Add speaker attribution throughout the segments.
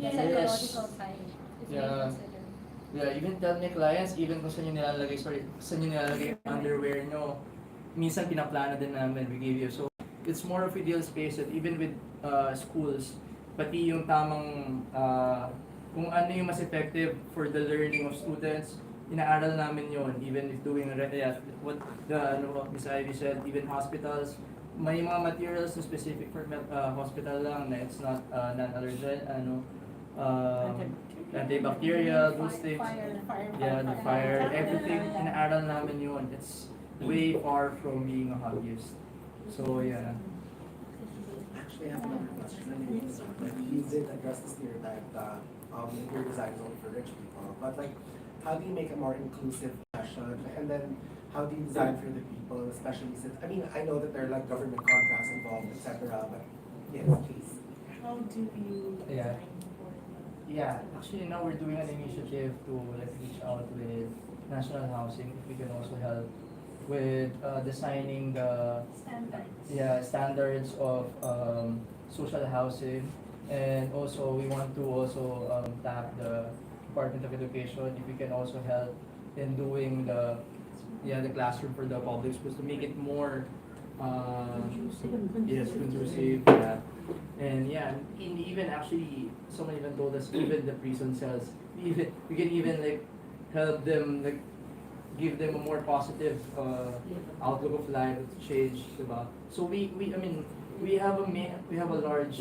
Speaker 1: The
Speaker 2: Yes.
Speaker 1: psychological side is
Speaker 2: Yeah.
Speaker 1: being considered.
Speaker 2: Yeah, even tell my clients, even kung saan nyo nilalagay, saan nyo nilalagay yung underwear nyo, minsan pinaplano din namin, we give you. So, it's more of ideal space that even with schools, pati yung tamang, kung ano yung mas effective for the learning of students, inaaral namin yon even if doing, yeah, what the, what Miss Ivy said, even hospitals, may mga materials na specific for hospital lang na it's not non-allergen, antibacterial, those things. Yeah, the fire, everything, inaaral namin yun. It's way far from being a hobbyist. So, yeah.
Speaker 3: Actually, I have another question. I mean, like, you did address the stereotype that interior design is only for rich people, but like, how do you make a more inclusive profession? And then, how do you design for the people, especially since, I mean, I know that there are like government contracts involved, etc. But yes, please.
Speaker 4: How do you
Speaker 2: Yeah.
Speaker 4: design for
Speaker 2: Yeah, actually now we're doing an initiative to like reach out with national housing if we can also help with designing the standards of social housing, and also we want to also tap the Department of Education if we can also help in doing the classroom for the public schools to make it more yes, conducive, yeah. And yeah, and even actually, someone even told us even the prison cells, we can even like help them, like give them a more positive outlook of life, change, diba? So I mean, we have a large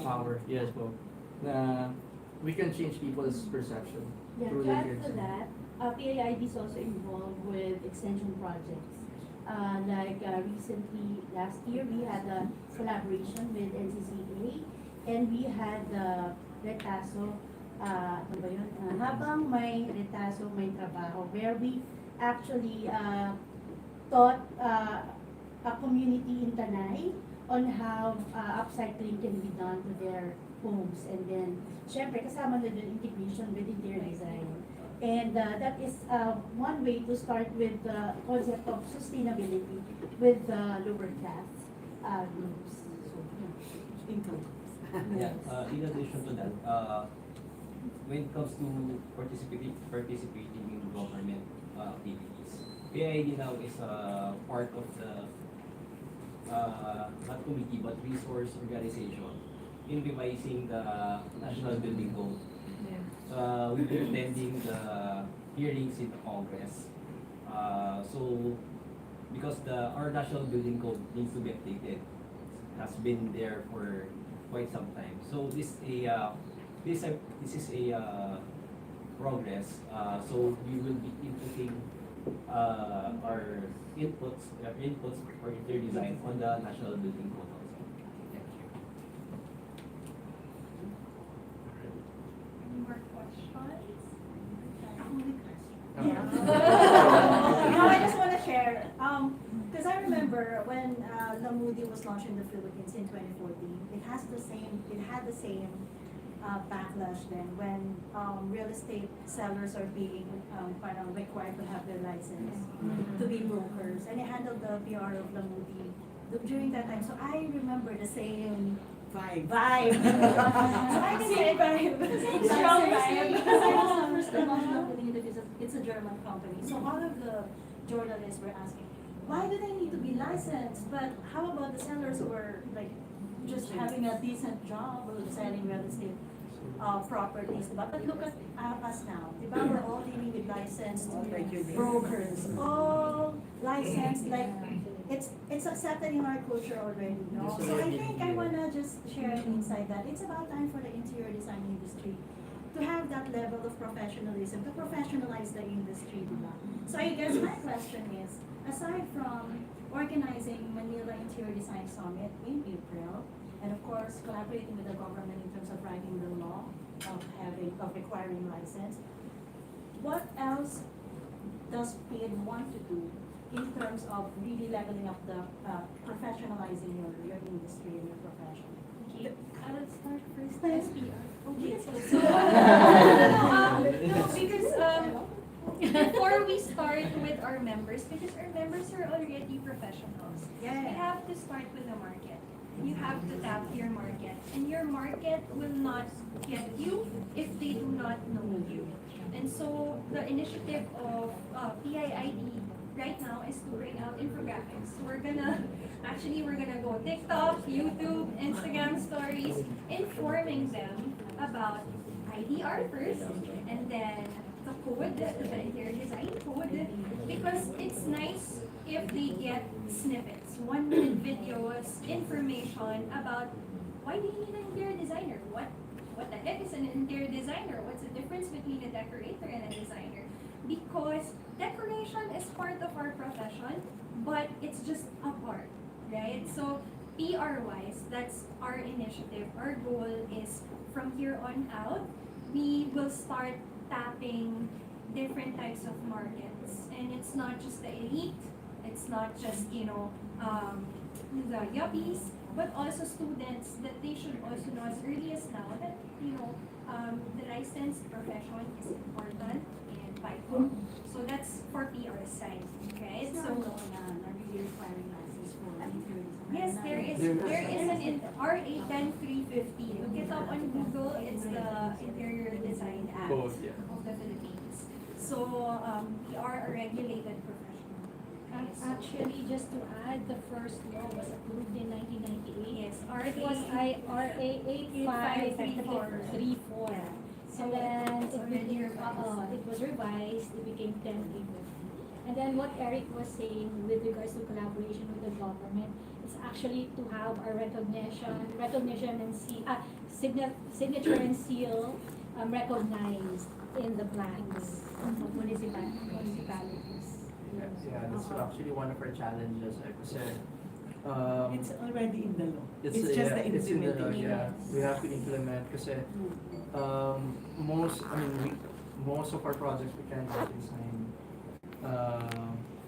Speaker 2: power, yes, po, na we can change people's perception
Speaker 5: Yeah,
Speaker 2: through
Speaker 5: to
Speaker 2: the
Speaker 5: add
Speaker 2: kids.
Speaker 5: to that, PAID is also involved with extension projects. Recently, last year, we had a collaboration with NCCA, and we had the Retaso, ano ba yun? Habang may Retaso, may trabaho, where we actually taught a community in Tanay on how upcycling can be done to their homes. And then, syempre, kasama na yung integration with interior design. And that is one way to start with the concept of sustainability with lower class groups.
Speaker 4: income?
Speaker 6: Yeah, in addition to that, when it comes to participating in government activities, PID now is part of the not committee but resource organization in revising the National Building Code. We've been attending the hearings in the Congress. So because our National Building Code needs to be updated, has been there for quite some time. So this is a progress. So we will be inputting our inputs for interior design on the National Building Code also. Thank you.
Speaker 4: Any more questions?
Speaker 7: No, I just want to share, because I remember when La Moody was launched in the Philippines in 2014, it had the same backlash then when real estate sellers are being parang required to have their license to be brokers, and it handled the PR of La Moody during that time. So I remember the same
Speaker 4: Vibe.
Speaker 7: So I can say strong vibe. Because I was the first emotional building because it's a German company. So all of the journalists were asking, why do they need to be licensed? But how about the sellers who were like just having a decent job of selling real estate properties? But look at us now. Diba? We're all dealing with licensed brokers. All licensed, like it's accepted in our culture already, no? So I think I wanna just share an insight that it's about time for the interior design industry to have that level of professionalism, to professionalize the industry, diba? So I guess my question is, aside from organizing Manila Interior Design Summit in April, and of course collaborating with the government in terms of writing the law of requiring license, what else does PID want to do in terms of really leveling up the professionalizing your industry and your profession?
Speaker 1: Okay, I'll start first.
Speaker 7: SPR.
Speaker 1: Okay,
Speaker 7: So,
Speaker 1: no, because before we start with our members, because our members are already professionals, we
Speaker 7: yeah.
Speaker 1: have to start with the market. you have to tap your market. And your market will not get you if they do not know you. And so the initiative of PIID right now is to bring out infographics. We're gonna go TikTok, YouTube, Instagram stories, informing them about IDR first, and then the code, the interior design code, because it's nice if they get snippets, 1 minute videos, information about why do you need an interior designer? What the heck is an interior designer? What's the difference between a decorator and a designer? Because decoration is part of our profession, but it's just a part, right? So PR-wise, that's our initiative. Our goal is from here on out, we will start tapping different types of markets. And it's not just the elite, it's not just, the yuppies, but also students that they should also know as early as now that, the licensed profession is important and vital. So that's for PR side, right?
Speaker 5: It's
Speaker 1: So
Speaker 5: not all are really requiring license for interior design.
Speaker 1: yes, there is an RA 10350. Look it up on Google. It's the Interior Design Act
Speaker 2: Both, yeah.
Speaker 1: of the Philippines. So we are a regulated profession.
Speaker 8: Actually, just to add, the first law was approved in 1998.
Speaker 1: Yes,
Speaker 8: It was RA 8534. And then it was revised, it became 10850. And then what Eric was saying with regards to collaboration with the government, it's actually to have our recognition and signature and seal recognized in the plans of municipalities.
Speaker 2: Yeah, that's actually one of our challenges. Kasi,
Speaker 4: It's already in the law.
Speaker 2: it's
Speaker 4: just
Speaker 2: yeah,
Speaker 4: the
Speaker 2: it's in the
Speaker 4: implementation.
Speaker 2: yeah. We have to implement kasi most of our projects we can't actually sign.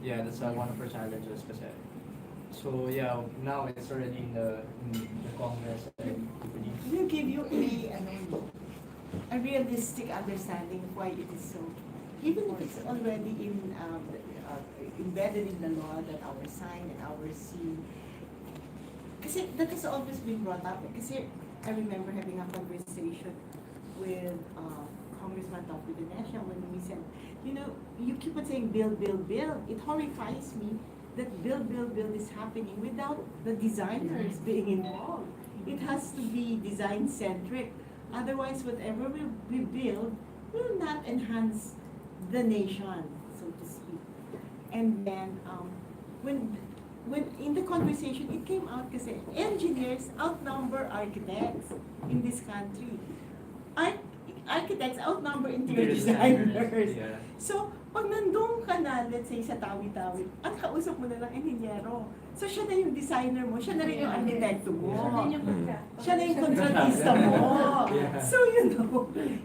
Speaker 2: Yeah, that's one of our challenges kasi. So yeah, now it's already in the Congress and
Speaker 4: Will give you a realistic understanding of why it is so. Even if it's already embedded in the law that our sign and our seal. Kasi that has always been brought up. Kasi I remember having a conversation with Congressman Topi Dinesha when we said, you keep on saying build, build, build. It horrifies me that build, build, build is happening without the designers being involved. It has to be design-centric. Otherwise, whatever we build will not enhance the nation, so to speak. And then, when in the conversation, it came out kasi engineers outnumber architects in this country. Architects outnumber interior designers.
Speaker 2: Yeah.
Speaker 4: So, pag nandun ka na, let's say, sa tawi-tawi, ang kausap mo na lang engineero. So, siya na yung designer mo, siya na rin yung arkitekto mo. Siya na yung kontratista mo.
Speaker 2: Yeah.
Speaker 4: So,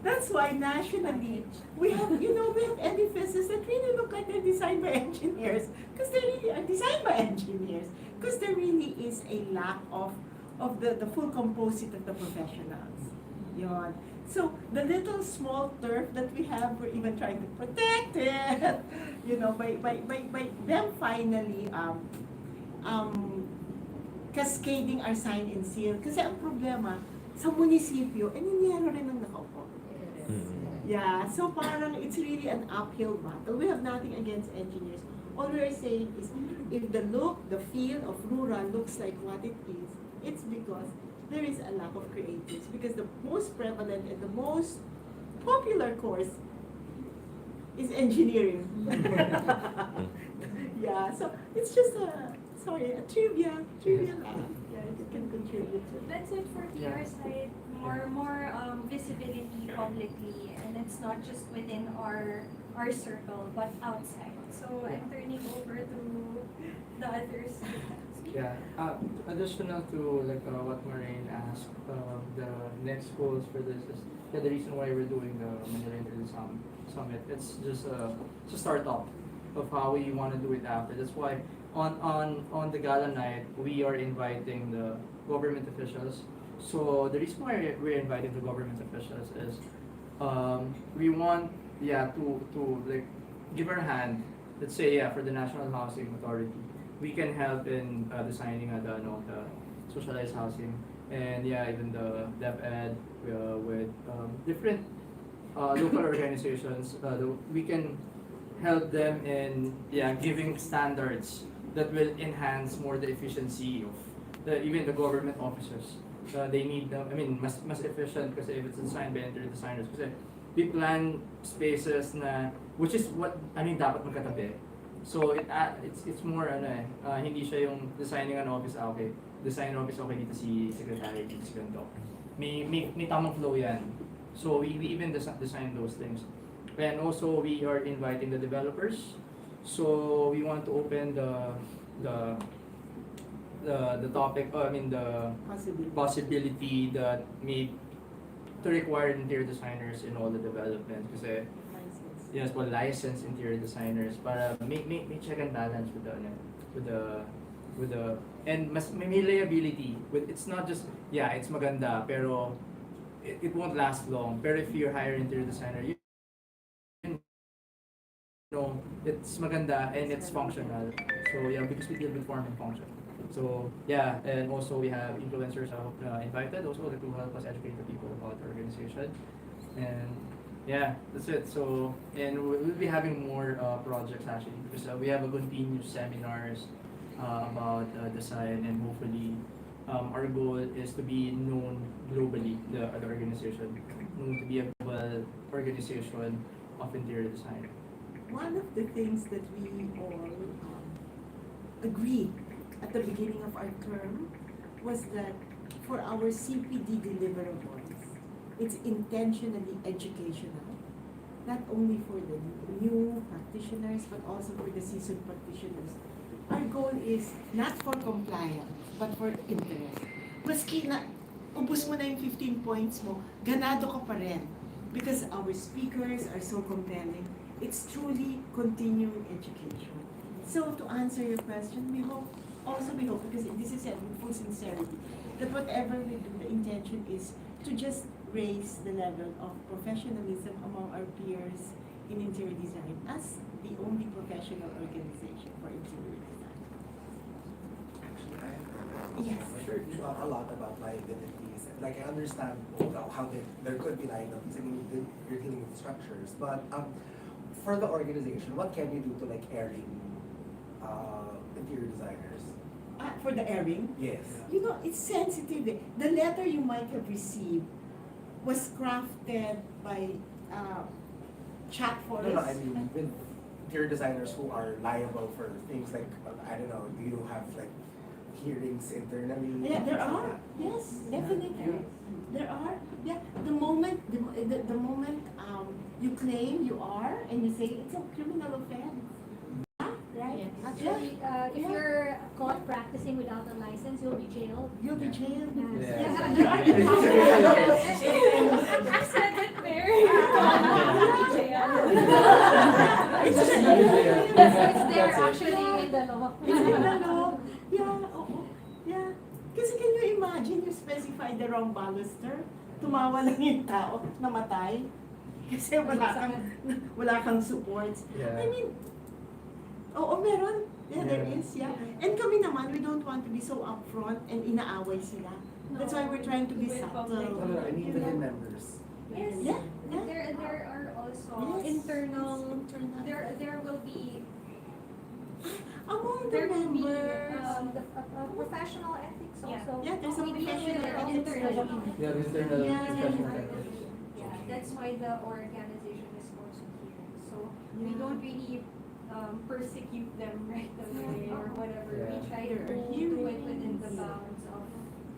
Speaker 4: that's why nationally, we have edifices that really look like they're designed by engineers. Because they really are designed by engineers. Because there really is a lack of the full composite of the professionals. Yun. So, the little small turf that we have, we're even trying to protect it, by them finally cascading our sign and seal. Kasi ang problema, sa munisipyo, engineero rin ang nakaupo. Yeah, so parang it's really an uphill battle. We have nothing against engineers. All we're saying is, if the look, the feel of rural looks like what it is, it's because there is a lack of creatives. Because the most prevalent and the most popular course is engineering. Yeah, so it's just a trivia lang. Yeah, you can contribute to that.
Speaker 1: That's it for PR side. More visibility publicly, and it's not just within our circle, but outside. So I'm turning over to the others.
Speaker 2: Yeah. Additional to what Maureen asked, the next goals for this is the reason why we're doing the Manila Interview Summit. It's just a start up of how we want to do it after. That's why on the gala night we are inviting the government officials. So the reason why we're inviting the government officials is we want to give our hand. Let's say for the National Housing Authority, we can help in designing the socialized housing. And yeah, even the DepEd with different local organizations, we can help them in giving standards that will enhance more the efficiency of even the government offices. They need mas efficient kasi if it's designed by interior designers kasi we plan spaces na which is what dapat magkatabi. So it's more hindi siya yung designing an office okay. Design an office okay dito si secretary, dito si ganito. May tamang flow yan. So we even design those things. And also we are inviting the developers. So we want to open the topic, the possibility that may to require interior designers in all the developments kasi yes, well, licensed interior designers para may check and balance with the and may liability with it's not just it's maganda pero it won't last long. Pero if you hire interior designer, you know it's maganda and it's functional. So yeah, because we deal with form and function. So yeah, and also we have influencers invited also to help us educate the people about the organization. And yeah, that's it. So and we'll be having more projects actually because we have a continuous seminars about design and hopefully our goal is to be known globally, the organization, known to be a global organization of interior design.
Speaker 4: One of the things that we all agreed at the beginning of our term was that for our CPD deliverables, it's intentionally educational, not only for the new practitioners but also for the seasoned practitioners. Our goal is not for compliance, but for interest. Maski na ubus mo na yung 15 points mo, ganado ka pa rin. Because our speakers are so compelling. It's truly continuing education. So to answer your question, we hope, because this is said with full sincerity, that whatever we do, the intention is to just raise the level of professionalism among our peers in interior design as the only professional organization for interior design.
Speaker 3: Actually,
Speaker 4: Yes.
Speaker 3: You talk a lot about liabilities. Like I understand how there could be liabilities. I mean, you're dealing with structures, but for the organization, what can you do to like airing interior designers?
Speaker 4: For the airing,
Speaker 3: Yes.
Speaker 4: you know, it's sensitive. The letter you might have received was crafted by chat forest.
Speaker 3: No, I mean with interior designers who are liable for things like I don't know. Do you have like hearings internally?
Speaker 4: Yeah, there are. Yes, definitely. There are. Yeah, the moment you claim you are and you say it's a criminal offense. Right?
Speaker 8: Actually, if you're caught practicing without a license, you'll be jailed.
Speaker 4: You'll be jailed.
Speaker 2: Yeah.
Speaker 1: I said it there.
Speaker 8: It's there actually in the law.
Speaker 4: It's in the law. Yeah, oo. Yeah. Kasi can you imagine you specify the wrong baluster? Tumawa lang yung tao, namatay. Kasi wala kang supports.
Speaker 2: Yeah.
Speaker 4: I mean, oo, meron. Yeah, there is, yeah. And kami naman, we don't want to be so upfront and inaaway sila. That's why we're trying to be
Speaker 1: With
Speaker 4: subtle.
Speaker 1: public.
Speaker 3: No, I mean within members.
Speaker 1: Yes.
Speaker 4: Yeah, yeah.
Speaker 1: There are also
Speaker 4: Yes.
Speaker 1: internal. There will be
Speaker 4: Among the
Speaker 1: there will be
Speaker 4: members.
Speaker 8: Professional ethics also.
Speaker 4: Yeah, there's a
Speaker 1: we deal with
Speaker 4: professional
Speaker 1: it
Speaker 4: ethics.
Speaker 1: internally.
Speaker 2: Yeah, there's internal
Speaker 4: Yeah.
Speaker 2: discussion centers.
Speaker 1: Yeah, that's why the organization is also here. So we
Speaker 4: Yeah.
Speaker 1: don't really persecute them right away or whatever. We
Speaker 2: Yeah.
Speaker 1: try
Speaker 4: There
Speaker 1: to
Speaker 4: are
Speaker 1: do it
Speaker 4: hearings.
Speaker 1: within the bounds of.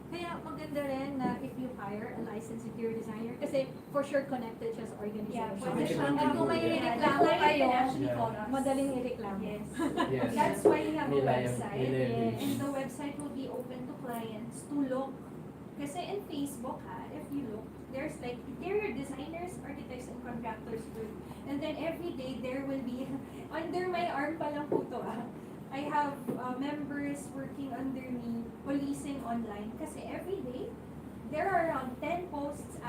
Speaker 8: Kaya maganda rin na if you hire a licensed interior designer, kasi for sure connected siya sa organization.
Speaker 1: Yeah,
Speaker 2: pwede
Speaker 1: pwede
Speaker 2: siyang
Speaker 1: siyang
Speaker 8: kung may
Speaker 2: Yeah.
Speaker 8: reklamo
Speaker 1: The client
Speaker 8: kayo,
Speaker 1: can actually
Speaker 2: Yeah.
Speaker 1: call us.
Speaker 8: madaling ireklamo.
Speaker 1: Yes.
Speaker 2: Yes.
Speaker 1: That's why we have a
Speaker 2: May
Speaker 1: website.
Speaker 2: liability.
Speaker 1: And the website will be open to clients to look. Kasi in Facebook, if you look, there's like interior designers, architects, and contractors group. And then every day there will be, under my arm pa lang po to, I have members working under me, policing online. Kasi every day, there are around 10 posts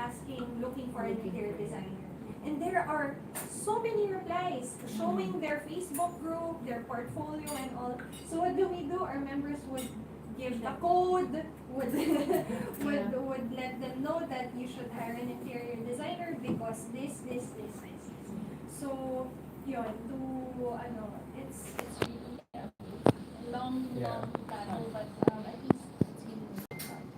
Speaker 1: looking for an interior designer. And there are so many replies showing their Facebook group, their portfolio, and all. So what do? Our members would give the code, would would let them know that you should hire an interior designer because this. So, yun, it's really a long
Speaker 2: Yeah.
Speaker 1: battle, but at least it's been energized.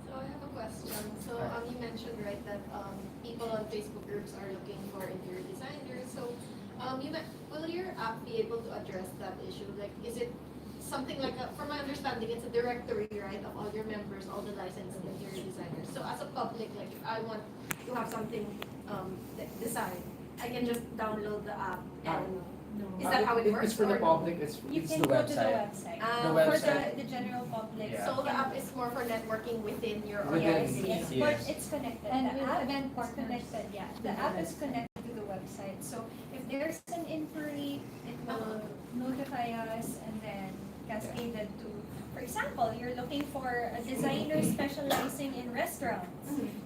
Speaker 9: So I have a question. So you mentioned right that people on Facebook groups are looking for interior designers. So will your app be able to address that issue? Like, is it something like from my understanding, it's a directory, right, of all your members, all the licensed interior designers. So as a public, like if I want to have something designed, I can just download the app and. Is that how it works?
Speaker 2: It's for the
Speaker 9: or no?
Speaker 2: public, it's
Speaker 1: You
Speaker 2: the
Speaker 1: can go to the
Speaker 2: website.
Speaker 1: website.
Speaker 2: The
Speaker 1: For
Speaker 2: website.
Speaker 1: the general public.
Speaker 2: Yeah.
Speaker 9: So the app is more for networking within your
Speaker 2: Within,
Speaker 9: organization.
Speaker 2: yes.
Speaker 1: But it's connected.
Speaker 8: And
Speaker 1: The
Speaker 8: with
Speaker 1: app
Speaker 8: event
Speaker 1: is
Speaker 8: partners.
Speaker 1: connected, yeah. The app is connected to the website. So if there's an inquiry, it will notify us and then cascade it to, for example, you're looking for a designer specializing in restaurants.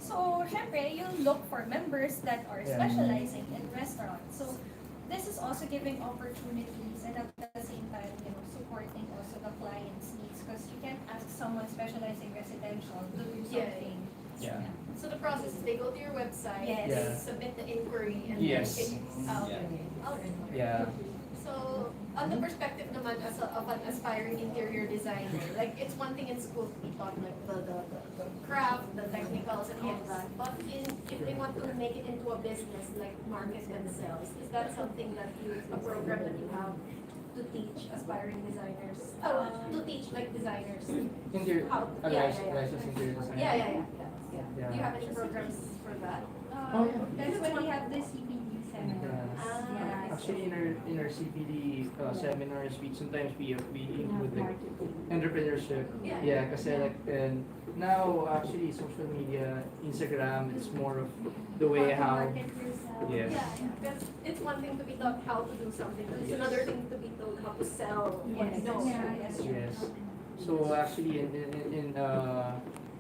Speaker 1: So, syempre, you look for members that are
Speaker 2: Yeah.
Speaker 1: specializing in restaurants. So, this is also giving opportunities and at the same time, supporting also the client's needs because you can't ask someone specializing residential to do
Speaker 9: Yeah.
Speaker 1: something.
Speaker 2: Yeah.
Speaker 9: So the process is they go to your website,
Speaker 1: Yes.
Speaker 9: they
Speaker 2: Yeah.
Speaker 9: submit the inquiry, and
Speaker 2: Yes.
Speaker 9: then it's out.
Speaker 2: Yeah.
Speaker 9: So, on the perspective naman of an aspiring interior designer, like it's one thing in school to be taught like the craft, the technicals and all that. But if they want to make it into a business, like market themselves, is that something that a program that you have to teach aspiring designers? To teach like designers.
Speaker 2: Interior,
Speaker 9: How-
Speaker 2: licensed interior designer.
Speaker 9: Yeah.
Speaker 2: Yeah.
Speaker 9: Do you have any programs for that?
Speaker 2: Oh, yeah.
Speaker 1: That's when we have the CPD seminars.
Speaker 2: Yes.
Speaker 1: Yeah.
Speaker 2: Actually, in our CPD seminars, sometimes we include like entrepreneurship.
Speaker 9: Yeah.
Speaker 2: Kasi like and now actually social media, Instagram, it's more of the way how.
Speaker 1: Market yourself.
Speaker 2: Yes.
Speaker 9: Because it's one thing to be taught how to do something, but it's
Speaker 2: Yes.
Speaker 9: another thing to be told how to sell what
Speaker 1: Yes.
Speaker 9: you know.
Speaker 1: Yeah.
Speaker 2: Yes. So actually,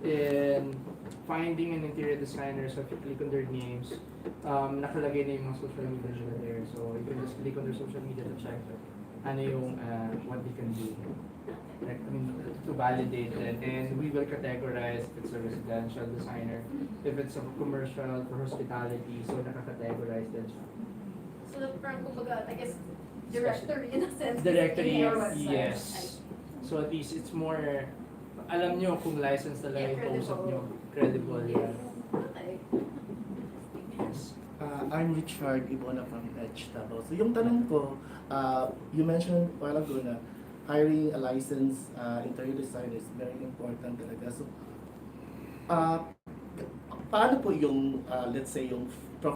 Speaker 2: in finding an interior designer, so if you click on their names, nakalagay na yung mga social media nila there. So you can just click on their social media to check ano yung what they can do. Like, to validate it. And we will categorize if it's a residential designer, if it's a commercial for hospitality, so nakakategorize din siya.
Speaker 9: So the parang kumbaga, I guess, directory in a sense.
Speaker 2: Directory,
Speaker 9: in your website.
Speaker 2: yes. So at least it's more, alam nyo kung license talaga
Speaker 9: Yeah,
Speaker 2: yung kausap
Speaker 9: credible.
Speaker 2: nyo. Credible, yeah.
Speaker 9: Okay.
Speaker 2: Yes.
Speaker 3: I'm Richard Ibona from Edge Tabo. So yung tanong ko, you mentioned a while ago na hiring a licensed interior designer is very important talaga. So, paano po yung, let's say, yung